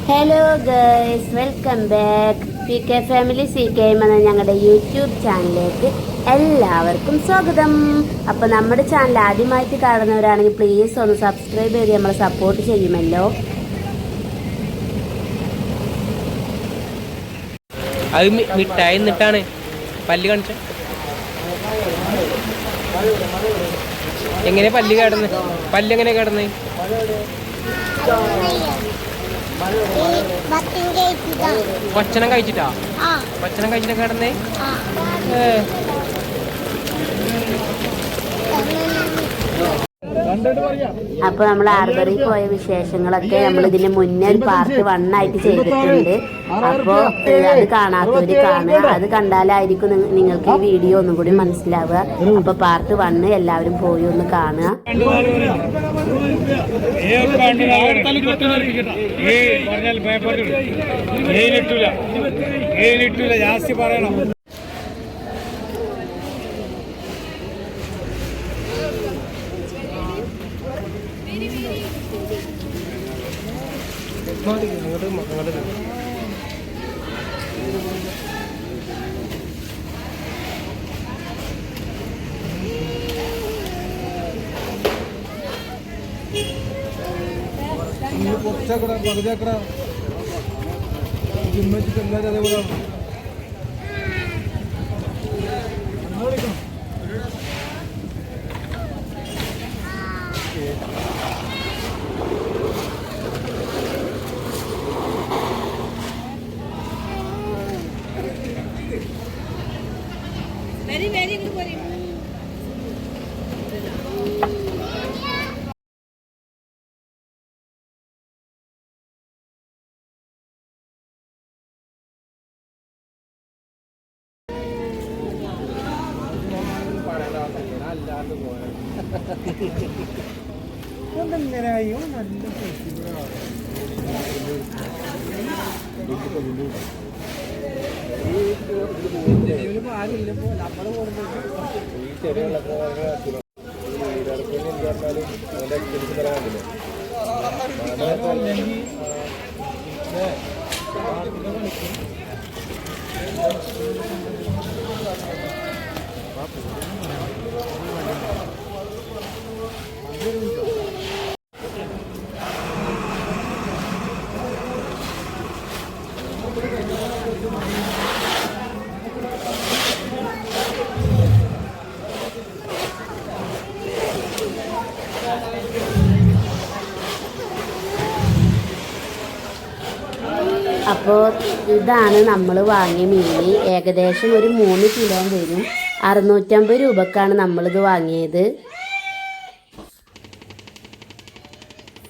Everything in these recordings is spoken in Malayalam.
Hello girls, welcome back. PK family CK എന്ന ഞങ്ങളുടെ യൂട്യൂബ് ചാനലിലേക്ക് എല്ലാവർക്കും സ്വാഗതം. അപ്പോൾ നമ്മുടെ ചാനൽ ആദ്യമായിട്ട് കാണുന്നവരാണെങ്കിൽ പ്ലീസ് ഒന്ന് സബ്സ്ക്രൈബ് ചെയ്ത് നമ്മളെ സപ്പോർട്ട് ചെയ്യുമല്ലോ. അത് മിഠായി എന്നിട്ടാണ് പല്ല് കാണിച്ച. എങ്ങനെ പല്ല് കിടന്ന് പല്ലെങ്ങനെ കിടന്ന് ഭക്ഷണം കഴിച്ചിട്ടാ കിടന്നേ. അപ്പോൾ നമ്മൾ ആർബറിൽ പോയ വിശേഷങ്ങളൊക്കെ നമ്മൾ ഇതിന് മുന്നേ ഒരു പാർട്ട് 1 ആയിട്ട് ചെയ്തിട്ടുണ്ട്. അപ്പോൾ അത് കാണാത്തവര് കാണുക, അത് കണ്ടാലായിരിക്കും നിങ്ങൾക്ക് ഈ വീഡിയോ ഒന്നും കൂടി മനസ്സിലാവുക. അപ്പോൾ പാർട്ട് 1 എല്ലാവരും പോയി ഒന്ന് കാണുക. Very good for you. അപ്പോൾ ഇതാണ് നമ്മൾ വാങ്ങിയ മീൻ. ഏകദേശം ഒരു 3 കിലോ വരും. 650 രൂപക്കാണ് നമ്മളിത് വാങ്ങിയത്.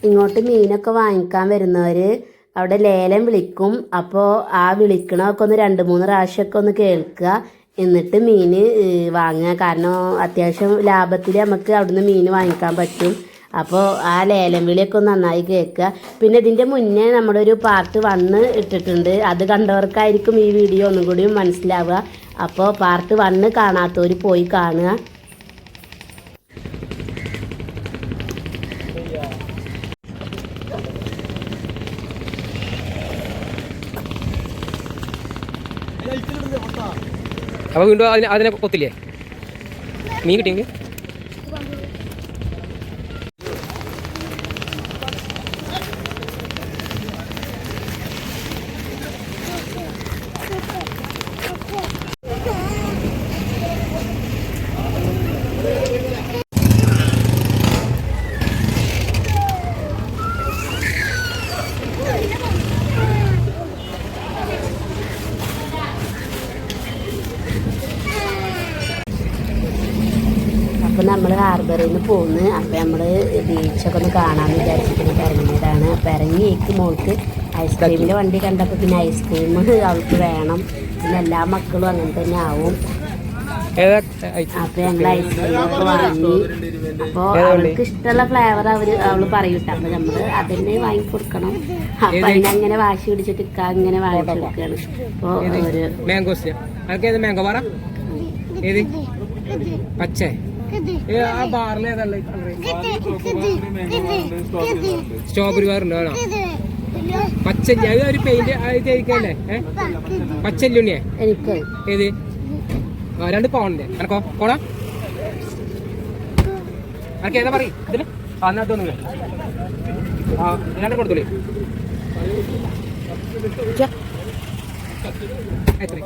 ഇങ്ങോട്ട് മീനൊക്കെ വാങ്ങിക്കാൻ വരുന്നവർ അവിടെ ലേലം വിളിക്കും. അപ്പോൾ ആ വിളിക്കണമൊക്കെ ഒന്ന് 2-3 പ്രാവശ്യമൊക്കെ ഒന്ന് കേൾക്കുക, എന്നിട്ട് മീൻ വാങ്ങുക. കാരണം അത്യാവശ്യം ലാഭത്തിൽ നമുക്ക് അവിടുന്ന് മീൻ വാങ്ങിക്കാൻ പറ്റും. അപ്പോൾ ആ ലേലം വിളിയൊക്കെ ഒന്ന് നന്നായി കേൾക്കുക. പിന്നെ ഇതിൻ്റെ മുന്നേ നമ്മളൊരു പാർട്ട് 1 ഇട്ടിട്ടുണ്ട്. അത് കണ്ടവർക്കായിരിക്കും ഈ വീഡിയോ ഒന്നും കൂടി മനസ്സിലാവുക. അപ്പോൾ പാർട്ട് 1 കാണാത്തവർ പോയി കാണുക. അപ്പോൾ വീണ്ടും അതിനെ കൊത്തില്ലേ മീൻ കിട്ടിയെങ്കിൽ? അപ്പോൾ നമ്മൾ ഹാർബറിൽ നിന്ന് പോകുന്നു. അപ്പോൾ നമ്മൾ ബീച്ചൊക്കെ ഒന്ന് കാണാമെന്ന് വിചാരിച്ചിട്ട് ഇറങ്ങിയതാണ്. അപ്പോൾ ഇറങ്ങിയേക്ക് മോൾക്ക് ഐസ്ക്രീമിൻ്റെ വണ്ടി കണ്ടപ്പോൾ പിന്നെ ഐസ്ക്രീം അവൾക്ക് വേണം. പിന്നെ എല്ലാ മക്കളും അങ്ങനെ തന്നെ ആവും. അപ്പോൾ ഞങ്ങൾ ഐസ്ക്രീമൊക്കെ വാങ്ങി. അപ്പോൾ അവൾക്ക് ഇഷ്ടമുള്ള ഫ്ലേവർ അവൾ പറയൂട്ടോ. അപ്പോൾ നമ്മൾ അതന്നെ വാങ്ങിക്കൊടുക്കണം. അപ്പം അതിനങ്ങനെ വാശി പിടിച്ചിട്ട് അങ്ങനെ വാങ്ങിച്ചു കൊടുക്കുകയാണ്. അപ്പോൾ ഒരു പച്ച സ്ട്രോബെറി ബാറുണ്ടോ? പച്ച പച്ചല്ലി അത് ഒരു പെയിന്റ് തേക്കല്ലേ പച്ചല്ലുണ്ണിയെ എനിക്ക് ഏത് 2 പൗണ്ട് എനക്കോ പോടാ എനിക്ക് ഏതാ പറയും ഇതിന് അതൊന്നുമില്ല ആ 2 കൊടുത്തോളൂ എത്ര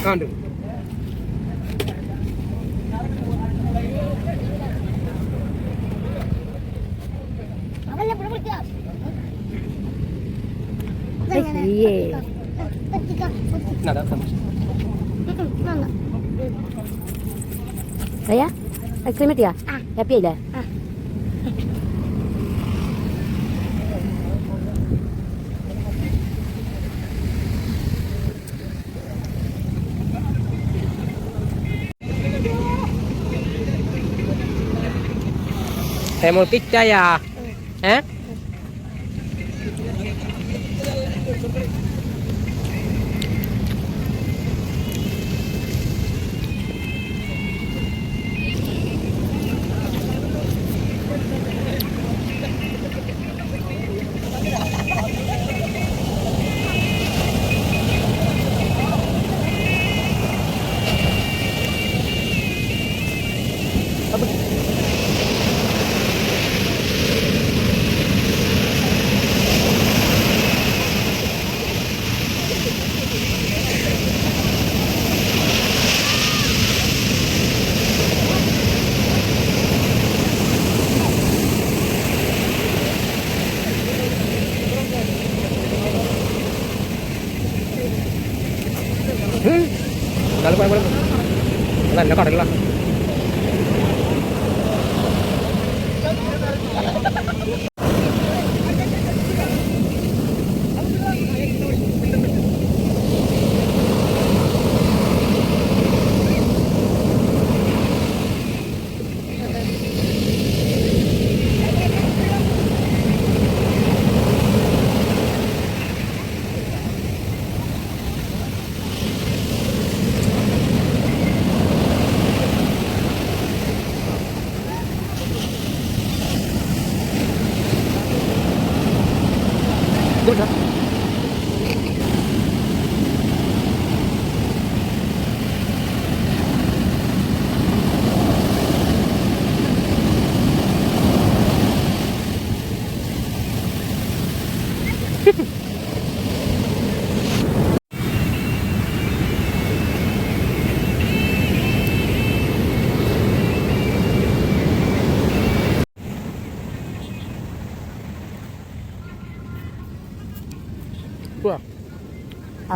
കണ്ടു അയ്യാ ഐസ്ക്രീം കിട്ടിയാ ഹാപ്പി ആയില്ലേ മോൾക്ക് ഇറ്റായാ നല്ല കടകളാണ്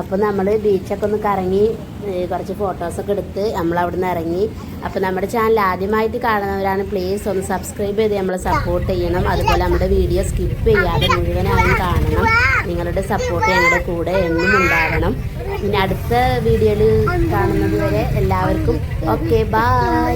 അപ്പോൾ നമ്മൾ ബീച്ചൊക്കെ ഒന്ന് കറങ്ങി കുറച്ച് ഫോട്ടോസൊക്കെ എടുത്ത് നമ്മളവിടെ നിന്ന് ഇറങ്ങി. അപ്പോൾ നമ്മുടെ ചാനൽ ആദ്യമായിട്ട് കാണുന്നവരാണ് പ്ലീസ് ഒന്ന് സബ്സ്ക്രൈബ് ചെയ്ത് നമ്മളെ സപ്പോർട്ട് ചെയ്യണം. അതുപോലെ നമ്മുടെ വീഡിയോ സ്കിപ്പ് ചെയ്യാതെ മുഴുവനായും കാണണം. നിങ്ങളുടെ സപ്പോർട്ട് ഞങ്ങളുടെ കൂടെ എന്നും ഉണ്ടാകണം. പിന്നെ അടുത്ത വീഡിയോയിൽ കാണുന്നത് വരെ എല്ലാവർക്കും ഓക്കെ ബൈ.